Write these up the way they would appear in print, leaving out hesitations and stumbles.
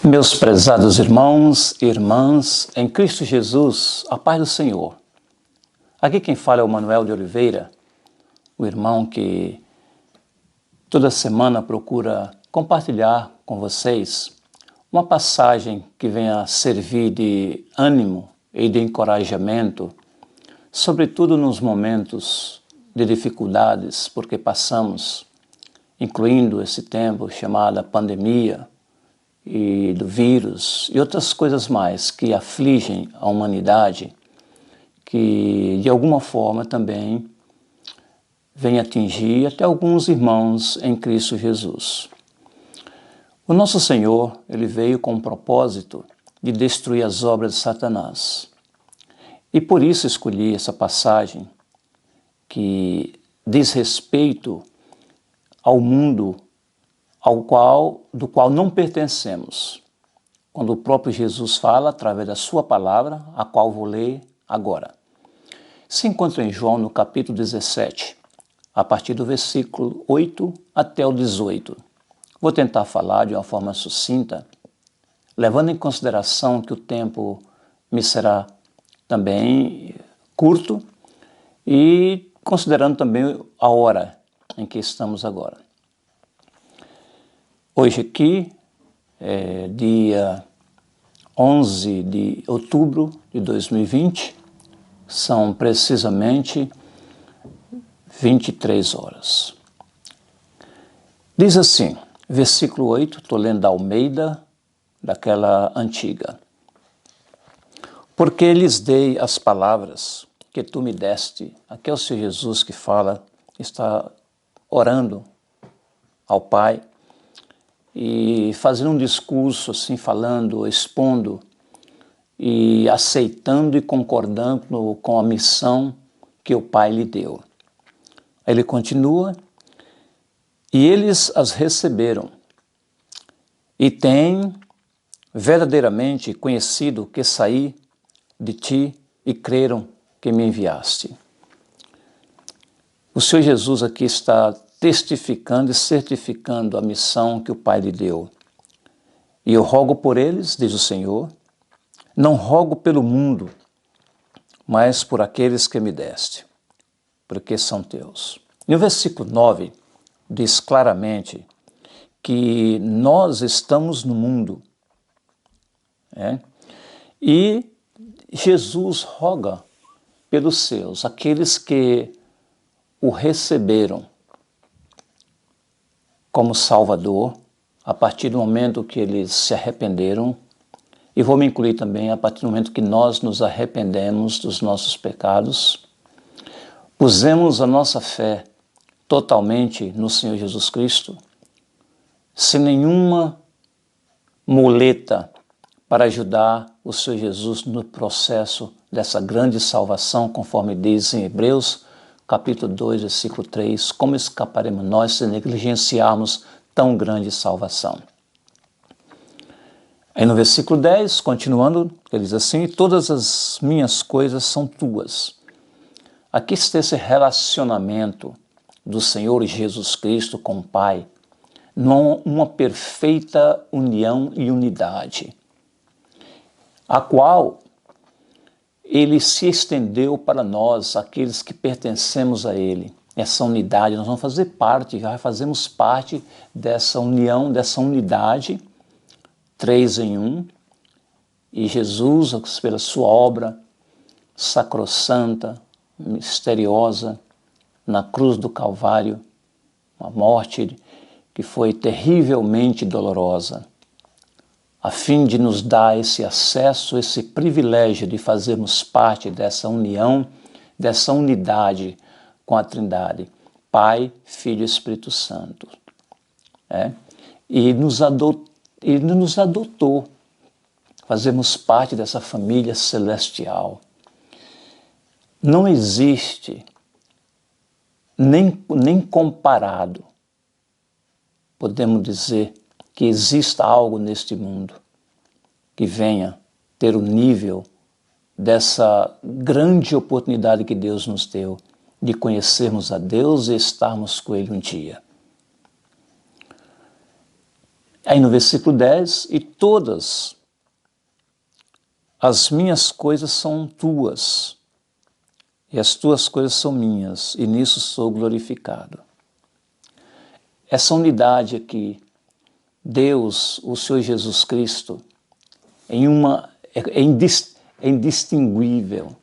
Meus prezados irmãos e irmãs, em Cristo Jesus, a paz do Senhor. Aqui quem fala é o Manuel de Oliveira, o irmão que toda semana procura compartilhar com vocês uma passagem que venha servir de ânimo e de encorajamento, sobretudo nos momentos de dificuldades, porque passamos, incluindo esse tempo chamado pandemia, e do vírus e outras coisas mais que afligem a humanidade, que de alguma forma também vem atingir até alguns irmãos em Cristo Jesus. O nosso Senhor, ele veio com o propósito de destruir as obras de Satanás. E por isso escolhi essa passagem que diz respeito ao mundo do qual não pertencemos, quando o próprio Jesus fala através da sua palavra, a qual vou ler agora. Se encontra em João no capítulo 17, a partir do versículo 8 até o 18. Vou tentar falar de uma forma sucinta, levando em consideração que o tempo me será também curto e considerando também a hora em que estamos agora. Hoje aqui é dia 11 de outubro de 2020, são precisamente 23 horas. Diz assim, versículo 8, estou lendo da Almeida, daquela antiga. Porque lhes dei as palavras que tu me deste. Aqui é o Senhor Jesus que fala, está orando ao Pai, e fazendo um discurso assim, falando, expondo e aceitando e concordando com a missão que o Pai lhe deu. Ele continua, e eles as receberam e têm verdadeiramente conhecido que saí de ti e creram que me enviaste. O Senhor Jesus aqui está testificando e certificando a missão que o Pai lhe deu. E eu rogo por eles, diz o Senhor, não rogo pelo mundo, mas por aqueles que me deste, porque são teus. E o versículo 9 diz claramente que nós estamos no mundo, e Jesus roga pelos seus, aqueles que o receberam como Salvador, a partir do momento que eles se arrependeram, e vou me incluir também a partir do momento que nós nos arrependemos dos nossos pecados, pusemos a nossa fé totalmente no Senhor Jesus Cristo, sem nenhuma muleta para ajudar o Senhor Jesus no processo dessa grande salvação, conforme diz em Hebreus, capítulo 2, versículo 3, como escaparemos nós se negligenciarmos tão grande salvação? Aí no versículo 10, continuando, ele diz assim, todas as minhas coisas são tuas. Aqui está esse relacionamento do Senhor Jesus Cristo com o Pai, numa perfeita união e unidade, a qual ele se estendeu para nós, aqueles que pertencemos a ele. Essa unidade, nós vamos fazer parte, já fazemos parte dessa união, dessa unidade, 3 em 1. E Jesus, pela sua obra sacrossanta, misteriosa, na cruz do Calvário, uma morte que foi terrivelmente dolorosa, a fim de nos dar esse acesso, esse privilégio de fazermos parte dessa união, dessa unidade com a Trindade, Pai, Filho e Espírito Santo. E nos adotou, fazemos parte dessa família celestial. Não existe, nem comparado, podemos dizer, que exista algo neste mundo que venha ter o nível dessa grande oportunidade que Deus nos deu de conhecermos a Deus e estarmos com Ele um dia. Aí no versículo 10, e todas as minhas coisas são tuas, e as tuas coisas são minhas, e nisso sou glorificado. Essa unidade aqui, Deus, o Senhor Jesus Cristo, é indistinguível,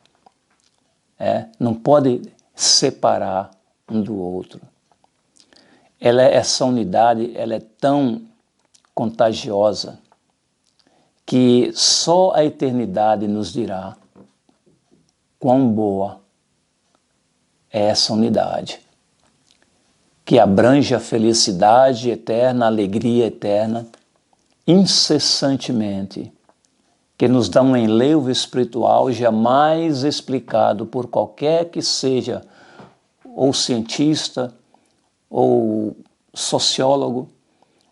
não pode separar um do outro. Essa unidade ela é tão contagiosa que só a eternidade nos dirá quão boa é essa unidade, que abrange a felicidade eterna, a alegria eterna, incessantemente, que nos dá um enlevo espiritual jamais explicado por qualquer que seja ou cientista, ou sociólogo,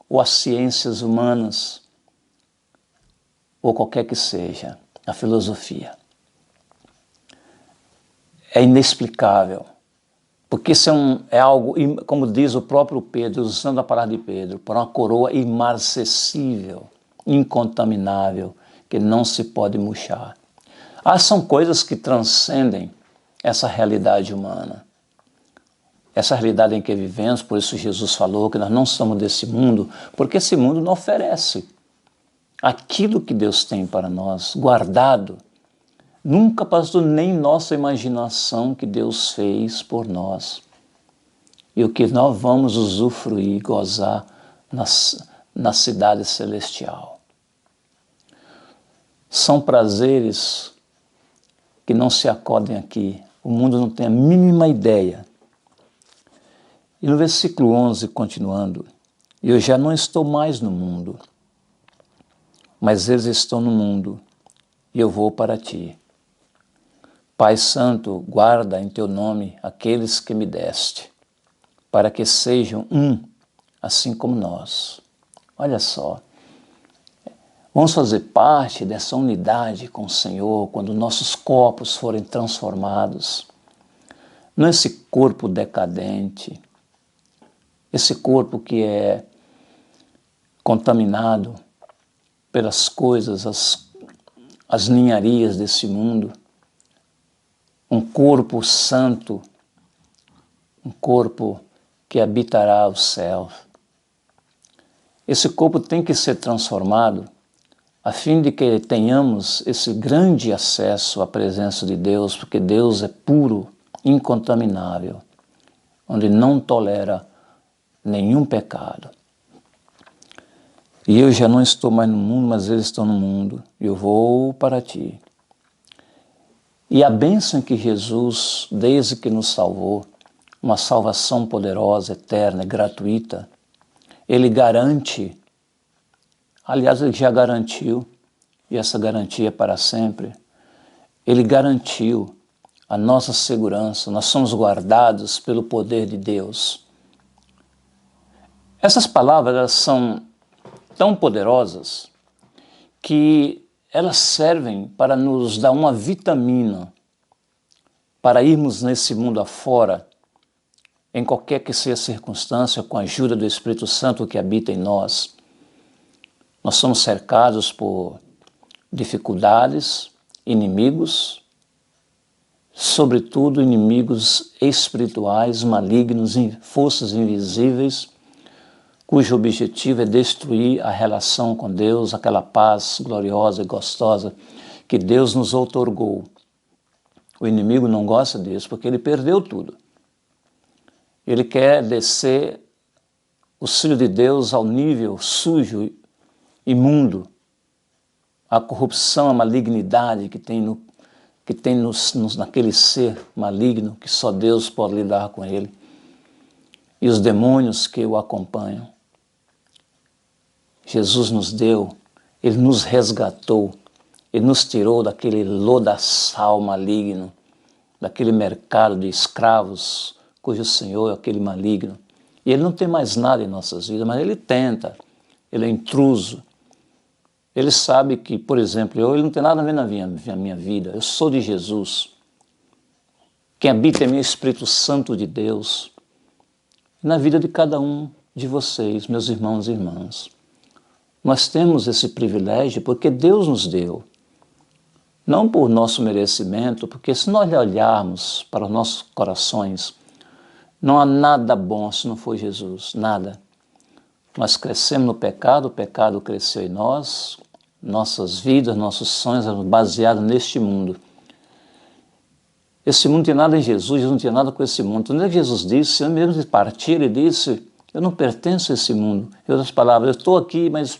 ou as ciências humanas, ou qualquer que seja, a filosofia. É inexplicável, porque isso é algo, como diz o próprio Pedro, usando a palavra de Pedro, para uma coroa imarcessível, incontaminável, que não se pode murchar. São coisas que transcendem essa realidade humana. Essa realidade em que vivemos, por isso Jesus falou que nós não somos desse mundo, porque esse mundo não oferece aquilo que Deus tem para nós, guardado. Nunca passou nem nossa imaginação que Deus fez por nós. E o que nós vamos usufruir, gozar na cidade celestial. São prazeres que não se acodem aqui. O mundo não tem a mínima ideia. E no versículo 11, continuando, eu já não estou mais no mundo, mas eles estão no mundo, e eu vou para ti. Pai Santo, guarda em teu nome aqueles que me deste, para que sejam um, assim como nós. Olha só, vamos fazer parte dessa unidade com o Senhor quando nossos corpos forem transformados. Não esse corpo decadente, esse corpo que é contaminado pelas coisas, as ninharias desse mundo. Um corpo santo, um corpo que habitará o céu. Esse corpo tem que ser transformado a fim de que tenhamos esse grande acesso à presença de Deus, porque Deus é puro, incontaminável, onde não tolera nenhum pecado. E eu já não estou mais no mundo, mas eles estão no mundo, e eu vou para ti. E a bênção que Jesus, desde que nos salvou, uma salvação poderosa, eterna, gratuita, Ele garante, aliás, Ele já garantiu, e essa garantia é para sempre, Ele garantiu a nossa segurança, nós somos guardados pelo poder de Deus. Essas palavras elas são tão poderosas que elas servem para nos dar uma vitamina para irmos nesse mundo afora, em qualquer que seja a circunstância, com a ajuda do Espírito Santo que habita em nós. Nós somos cercados por dificuldades, inimigos, sobretudo inimigos espirituais, malignos, forças invisíveis, cujo objetivo é destruir a relação com Deus, aquela paz gloriosa e gostosa que Deus nos outorgou. O inimigo não gosta disso porque ele perdeu tudo. Ele quer descer o Filho de Deus ao nível sujo, imundo, a corrupção, a malignidade que tem naquele ser maligno que só Deus pode lidar com ele, e os demônios que o acompanham. Jesus nos deu, Ele nos resgatou, Ele nos tirou daquele lodaçal maligno, daquele mercado de escravos, cujo Senhor é aquele maligno. E Ele não tem mais nada em nossas vidas, mas Ele tenta, Ele é intruso. Ele sabe que, por exemplo, Ele não tem nada a ver na minha vida, eu sou de Jesus. Quem habita em mim é o Espírito Santo de Deus. E na vida de cada um de vocês, meus irmãos e irmãs. Nós temos esse privilégio porque Deus nos deu. Não por nosso merecimento, porque se nós olharmos para os nossos corações, não há nada bom se não for Jesus, nada. Nós crescemos no pecado, o pecado cresceu em nós, nossas vidas, nossos sonhos eram baseados neste mundo. Esse mundo não tem nada em Jesus não tinha nada com esse mundo. Quando Jesus disse, antes mesmo de partir, ele disse, eu não pertenço a esse mundo. Em outras palavras, eu estou aqui, mas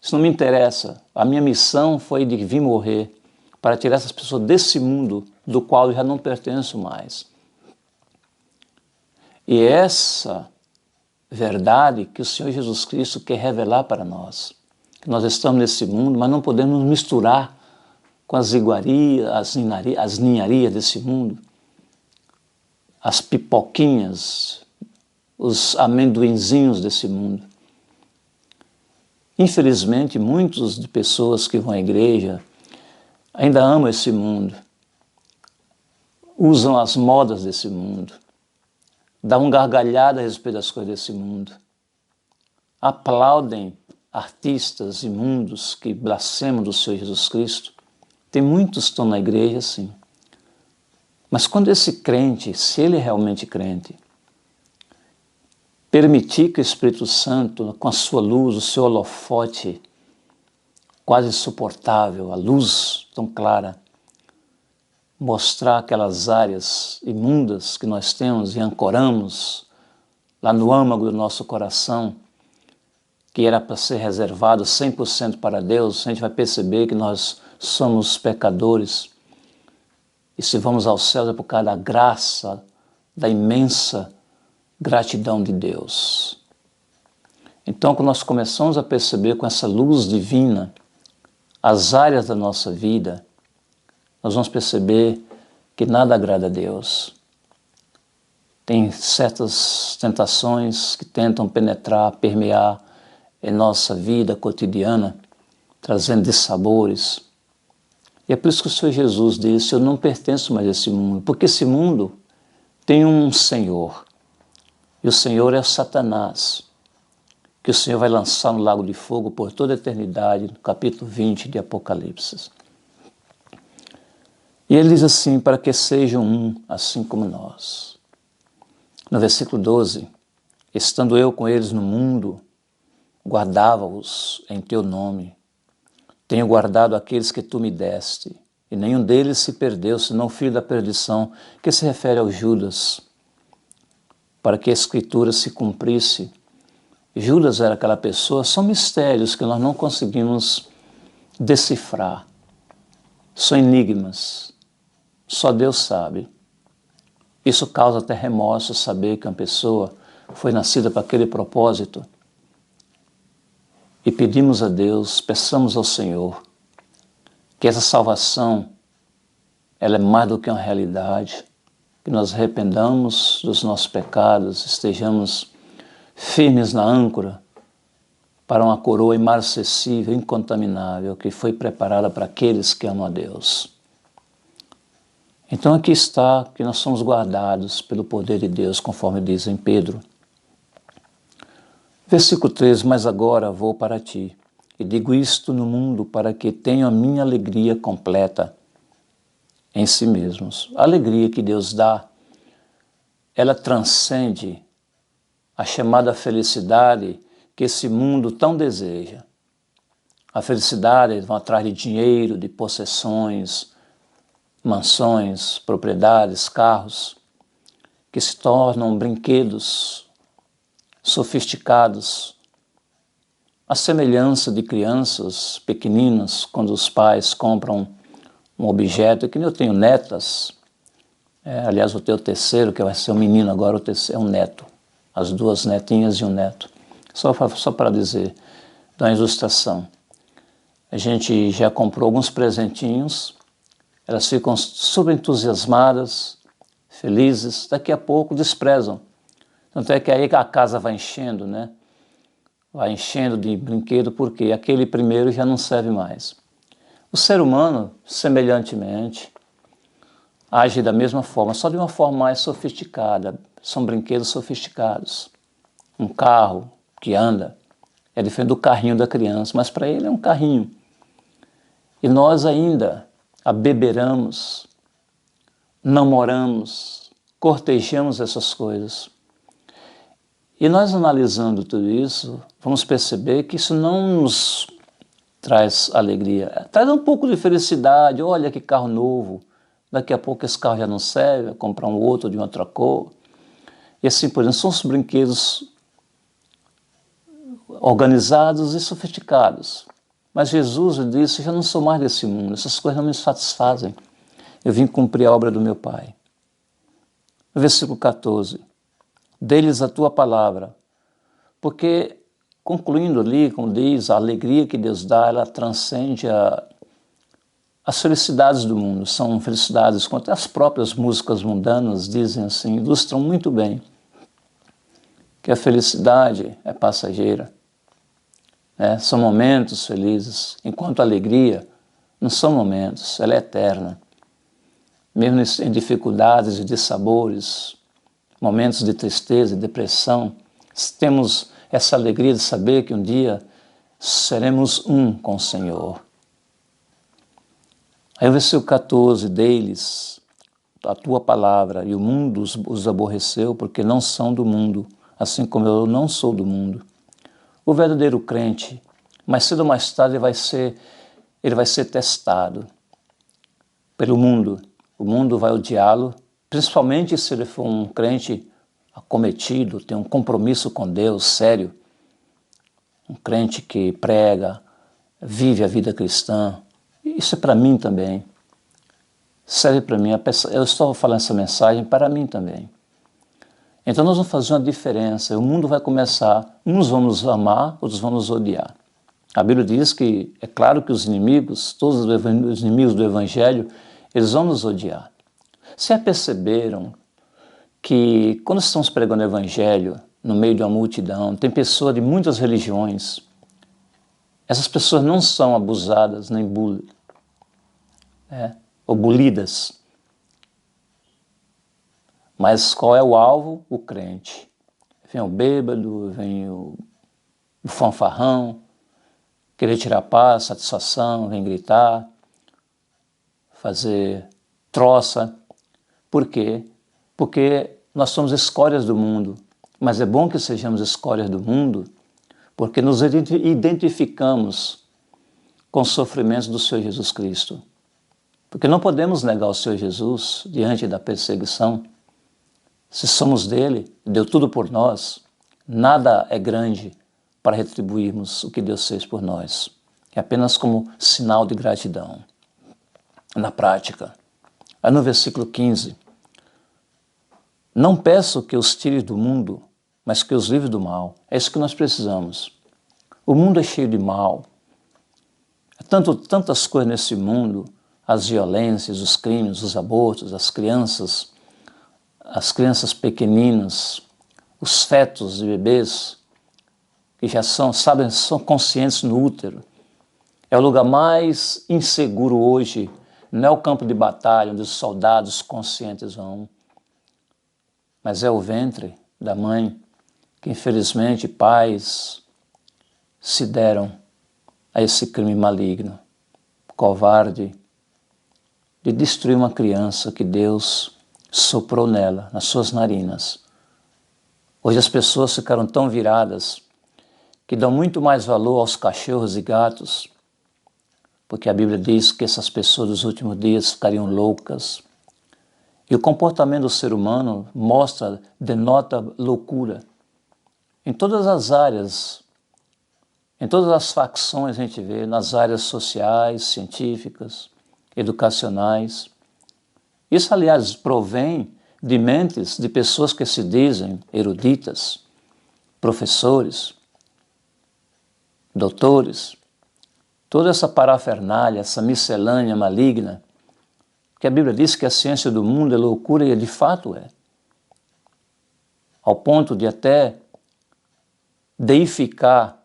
isso não me interessa. A minha missão foi de vir morrer para tirar essas pessoas desse mundo do qual eu já não pertenço mais. E essa verdade que o Senhor Jesus Cristo quer revelar para nós. Que nós estamos nesse mundo, mas não podemos nos misturar com as iguarias, as ninharias desse mundo, as pipoquinhas, os amendoinzinhos desse mundo. Infelizmente, muitas de pessoas que vão à igreja ainda amam esse mundo, usam as modas desse mundo, dão gargalhada a respeito das coisas desse mundo, aplaudem artistas imundos que blasfemam do Senhor Jesus Cristo. Tem muitos que estão na igreja assim. Mas quando esse crente, se ele é realmente crente, permitir que o Espírito Santo, com a sua luz, o seu holofote quase insuportável, a luz tão clara, mostrar aquelas áreas imundas que nós temos e ancoramos lá no âmago do nosso coração, que era para ser reservado 100% para Deus, a gente vai perceber que nós somos pecadores. E se vamos ao céu é por causa da graça, da imensa gratidão de Deus. Então, quando nós começamos a perceber com essa luz divina as áreas da nossa vida, nós vamos perceber que nada agrada a Deus. Tem certas tentações que tentam penetrar, permear em nossa vida cotidiana, trazendo dissabores. E é por isso que o Senhor Jesus disse, eu não pertenço mais a esse mundo, porque esse mundo tem um Senhor, e o Senhor é Satanás, que o Senhor vai lançar no lago de fogo por toda a eternidade, no capítulo 20 de Apocalipse. E ele diz assim, para que sejam um, assim como nós. No versículo 12, estando eu com eles no mundo, guardava-os em teu nome. Tenho guardado aqueles que tu me deste, e nenhum deles se perdeu, senão o filho da perdição, que se refere ao Judas, para que a Escritura se cumprisse. Judas era aquela pessoa, são mistérios que nós não conseguimos decifrar, são enigmas, só Deus sabe. Isso causa até remorso saber que uma pessoa foi nascida para aquele propósito. E pedimos a Deus, peçamos ao Senhor, que essa salvação, ela é mais do que uma realidade, que nós arrependamos dos nossos pecados, estejamos firmes na âncora para uma coroa imarcessível, incontaminável, que foi preparada para aqueles que amam a Deus. Então aqui está que nós somos guardados pelo poder de Deus, conforme diz em Pedro. Versículo 13, mas agora vou para ti, e digo isto no mundo para que tenham a minha alegria completa em si mesmos. A alegria que Deus dá, ela transcende a chamada felicidade que esse mundo tão deseja. A felicidade, eles vão atrás de dinheiro, de possessões, mansões, propriedades, carros, que se tornam brinquedos sofisticados, a semelhança de crianças pequeninas, quando os pais compram um objeto, que nem eu tenho netas, aliás, vou ter o terceiro, que vai ser um menino agora, o terceiro é um neto, as duas netinhas e um neto. Só para dizer, dar uma ilustração. A gente já comprou alguns presentinhos, elas ficam super entusiasmadas, felizes, daqui a pouco desprezam. Tanto é que aí a casa vai enchendo, né? Vai enchendo de brinquedo, porque aquele primeiro já não serve mais. O ser humano, semelhantemente, age da mesma forma, só de uma forma mais sofisticada. São brinquedos sofisticados. Um carro que anda, É diferente do carrinho da criança, mas para ele é um carrinho. E nós ainda abeberamos, namoramos, cortejamos essas coisas. E nós analisando tudo isso, vamos perceber que isso não nos traz alegria. Traz um pouco de felicidade, olha que carro novo, daqui a pouco esse carro já não serve, vai comprar um outro de outra cor. E assim, por exemplo, são os brinquedos organizados e sofisticados. Mas Jesus disse, já não sou mais desse mundo, essas coisas não me satisfazem. Eu vim cumprir a obra do meu Pai. No versículo 14, dê-lhes a tua palavra, porque, concluindo ali, como diz, a alegria que Deus dá, ela transcende as felicidades do mundo, são felicidades, quanto as próprias músicas mundanas dizem assim, ilustram muito bem, que a felicidade é passageira, né? São momentos felizes, enquanto a alegria não são momentos, ela é eterna. Mesmo em dificuldades e dissabores, momentos de tristeza e depressão, temos essa alegria de saber que um dia seremos um com o Senhor. Aí o versículo 14, dei-lhes a tua palavra, e o mundo os aborreceu, porque não são do mundo, assim como eu não sou do mundo. O verdadeiro crente, mais cedo ou mais tarde, ele vai ser testado pelo mundo. O mundo vai odiá-lo, principalmente se ele for um crente acometido, tem um compromisso com Deus sério, um crente que prega, vive a vida cristã. Isso é para mim também, serve para mim. Eu estou falando essa mensagem para mim também. Então nós vamos fazer uma diferença, o mundo vai começar, uns vão nos amar, outros vão nos odiar. A Bíblia diz que, é claro que os inimigos, todos os inimigos do Evangelho, eles vão nos odiar. Vocês já perceberam que quando estamos pregando o Evangelho, no meio de uma multidão, tem pessoas de muitas religiões, essas pessoas não são abusadas, nem ou bulidas. Mas qual é o alvo? O crente. Vem o bêbado, vem o fanfarrão, querer tirar paz, satisfação, vem gritar, fazer troça. Por quê? Porque nós somos escórias do mundo, mas é bom que sejamos escórias do mundo, porque nos identificamos com os sofrimentos do Senhor Jesus Cristo. Porque não podemos negar o Senhor Jesus diante da perseguição. Se somos dele, deu tudo por nós, nada é grande para retribuirmos o que Deus fez por nós. É apenas como sinal de gratidão. Na prática. Aí no versículo 15, não peço que os tires do mundo, mas que os livre do mal. É isso que nós precisamos. O mundo é cheio de mal. Tantas coisas nesse mundo, as violências, os crimes, os abortos, as crianças pequeninas, os fetos de bebês, que já são conscientes no útero. É o lugar mais inseguro hoje, não é o campo de batalha onde os soldados conscientes vão, mas é o ventre da mãe, que infelizmente pais se deram a esse crime maligno, covarde, de destruir uma criança que Deus soprou nela, nas suas narinas. Hoje as pessoas ficaram tão viradas que dão muito mais valor aos cachorros e gatos, porque a Bíblia diz que essas pessoas dos últimos dias ficariam loucas. E o comportamento do ser humano denota loucura. Em todas as áreas, em todas as facções a gente vê, nas áreas sociais, científicas, educacionais. Isso, aliás, provém de mentes de pessoas que se dizem eruditas, professores, doutores, toda essa parafernália, essa miscelânea maligna, que a Bíblia diz que a ciência do mundo é loucura e de fato é. Ao ponto de até deificar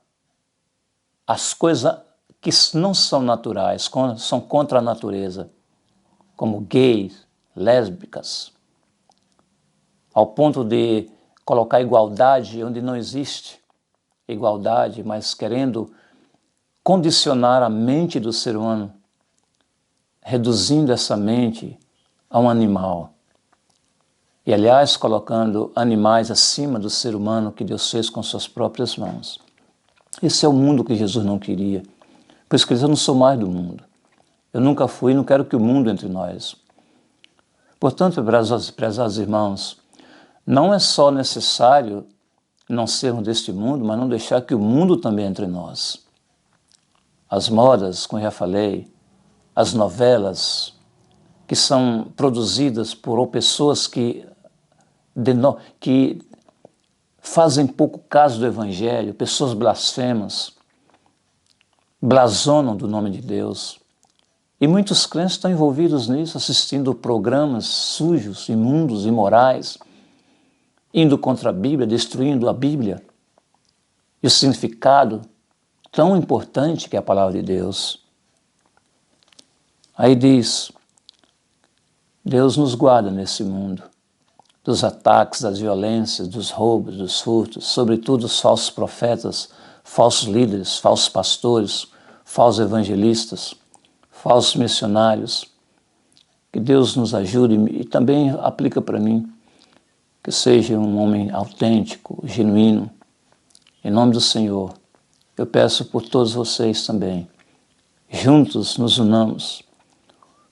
as coisas que não são naturais, são contra a natureza, como gays, lésbicas, ao ponto de colocar igualdade onde não existe, igualdade, mas querendo condicionar a mente do ser humano, reduzindo essa mente a um animal. E, aliás, colocando animais acima do ser humano que Deus fez com suas próprias mãos. Esse é o mundo que Jesus não queria. Por isso que ele diz, eu não sou mais do mundo. Eu nunca fui e não quero que o mundo entre nós. Portanto, prezados irmãos, não é só necessário não sermos deste mundo, mas não deixar que o mundo também entre nós. As modas, como eu já falei, as novelas que são produzidas por pessoas que fazem pouco caso do Evangelho, pessoas blasfemas, blasonam do nome de Deus. E muitos crentes estão envolvidos nisso, assistindo programas sujos, imundos, imorais, indo contra a Bíblia, destruindo a Bíblia e o significado tão importante que é a palavra de Deus. Aí diz, Deus nos guarda nesse mundo, dos ataques, das violências, dos roubos, dos furtos, sobretudo os falsos profetas, falsos líderes, falsos pastores, falsos evangelistas, falsos missionários. Que Deus nos ajude e também aplica para mim, que seja um homem autêntico, genuíno. Em nome do Senhor, eu peço por todos vocês também. Juntos nos unamos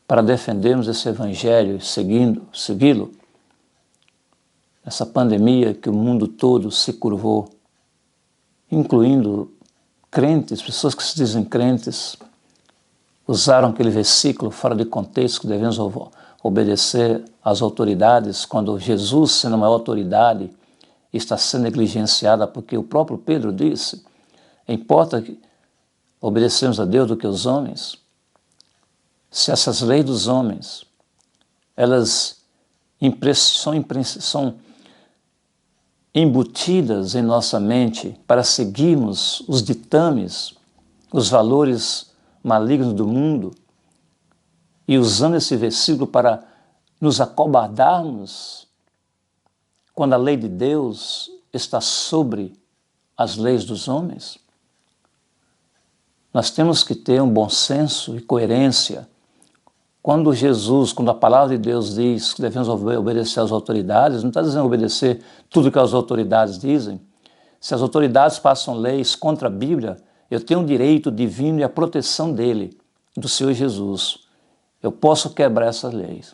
para defendermos esse Evangelho e segui-lo. Essa pandemia que o mundo todo se curvou, incluindo crentes, pessoas que se dizem crentes, usaram aquele versículo fora de contexto que devemos obedecer às autoridades, quando Jesus, sendo a maior autoridade, está sendo negligenciada, porque o próprio Pedro disse, importa que obedecemos a Deus do que os homens. Se essas leis dos homens, elas são embutidas em nossa mente para seguirmos os ditames, os valores malignos do mundo, e usando esse versículo para nos acobardarmos quando a lei de Deus está sobre as leis dos homens. Nós temos que ter um bom senso e coerência. Quando a palavra de Deus diz que devemos obedecer às autoridades, não está dizendo obedecer tudo que as autoridades dizem. Se as autoridades passam leis contra a Bíblia, eu tenho o direito divino e a proteção dele, do Senhor Jesus. Eu posso quebrar essas leis.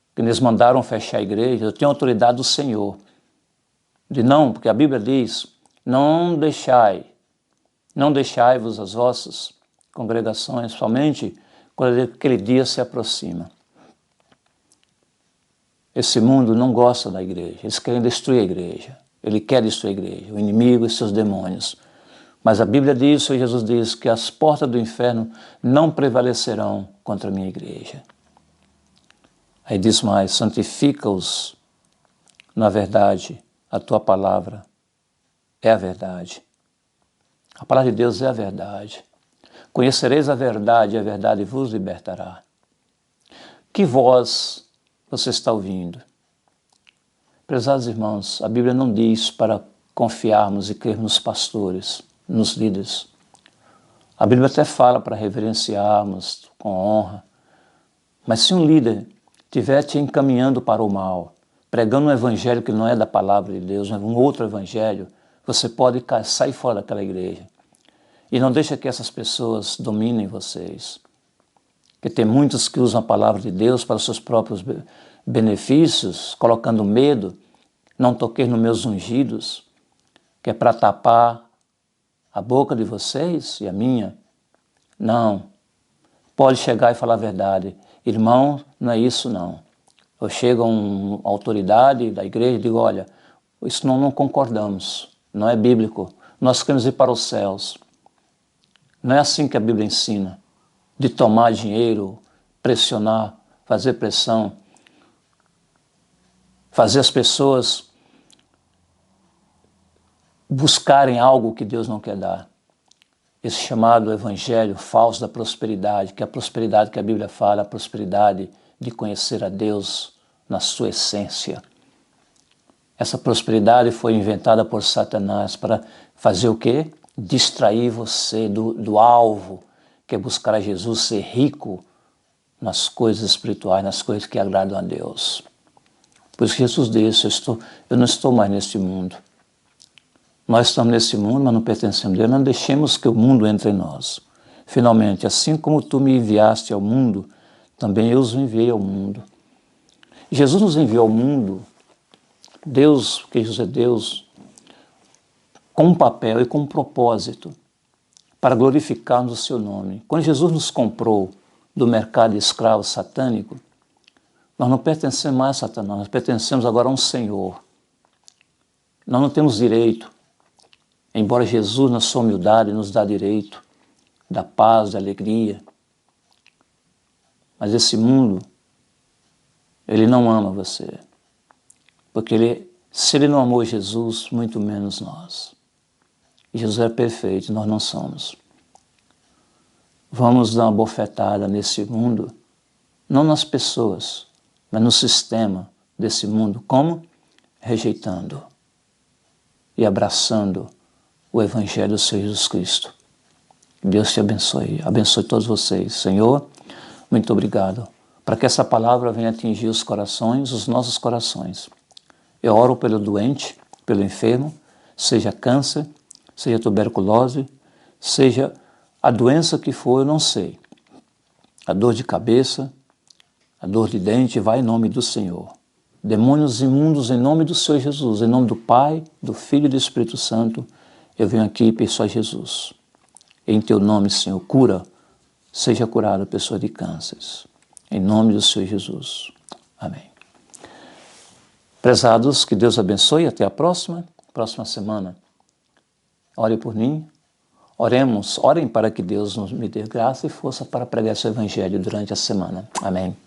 Porque eles mandaram fechar a igreja, eu tenho a autoridade do Senhor. Porque a Bíblia diz, não deixai-vos as vossas congregações, somente quando aquele dia se aproxima. Esse mundo não gosta da igreja, eles querem destruir a igreja. Ele quer destruir a igreja, o inimigo e seus demônios. Mas a Bíblia diz, o Senhor Jesus diz, que as portas do inferno não prevalecerão contra a minha igreja. Aí diz mais, santifica-os na verdade, a tua palavra é a verdade. A palavra de Deus é a verdade. Conhecereis a verdade e a verdade vos libertará. Que voz você está ouvindo? Prezados irmãos, a Bíblia não diz para confiarmos e crermos nos pastores, nos líderes. A Bíblia até fala para reverenciarmos com honra. Mas se um líder estiver te encaminhando para o mal, pregando um evangelho que não é da palavra de Deus, mas um outro evangelho, você pode sair fora daquela igreja. E não deixa que essas pessoas dominem vocês. Porque tem muitos que usam a palavra de Deus para os seus próprios benefícios, colocando medo. Não toquei nos meus ungidos, que é para tapar a boca de vocês e a minha. Não. Pode chegar e falar a verdade. Irmão, não é isso não. Eu chego a uma autoridade da igreja e digo, olha, isso não concordamos, não é bíblico. Nós queremos ir para os céus. Não é assim que a Bíblia ensina, de tomar dinheiro, pressionar, fazer pressão, fazer as pessoas buscarem algo que Deus não quer dar. Esse chamado evangelho falso da prosperidade, que é a prosperidade que a Bíblia fala, a prosperidade de conhecer a Deus na sua essência. Essa prosperidade foi inventada por Satanás para fazer o quê? Distrair você do alvo, que é buscar a Jesus, ser rico nas coisas espirituais, nas coisas que agradam a Deus. Por isso que Jesus disse, eu não estou mais neste mundo. Nós estamos nesse mundo, mas não pertencemos a Deus. Não deixemos que o mundo entre em nós. Finalmente, assim como tu me enviaste ao mundo, também eu os enviei ao mundo. Jesus nos enviou ao mundo, Deus, porque Jesus é Deus, com um papel e com um propósito, para glorificarmos o seu nome. Quando Jesus nos comprou do mercado escravo satânico, nós não pertencemos mais a Satanás, nós pertencemos agora a um Senhor. Nós não temos direito, embora Jesus, na sua humildade, nos dá direito da paz, da alegria. Mas esse mundo, ele não ama você. Porque se ele não amou Jesus, muito menos nós. E Jesus é perfeito, nós não somos. Vamos dar uma bofetada nesse mundo, não nas pessoas, mas no sistema desse mundo. Como? Rejeitando e abraçando o Evangelho do Senhor Jesus Cristo. Deus te abençoe, abençoe todos vocês. Senhor, muito obrigado, para que essa palavra venha atingir os corações, os nossos corações. Eu oro pelo doente, pelo enfermo, seja câncer, seja tuberculose, seja a doença que for, eu não sei. A dor de cabeça, a dor de dente, vai em nome do Senhor. Demônios imundos, em nome do Senhor Jesus, em nome do Pai, do Filho e do Espírito Santo, eu venho aqui e peço a Jesus. Em teu nome, Senhor, cura, seja curada a pessoa de cânceres. Em nome do Senhor Jesus. Amém. Prezados, que Deus abençoe. Até a próxima semana. Ore por mim. Orem para que Deus me dê graça e força para pregar esse Evangelho durante a semana. Amém.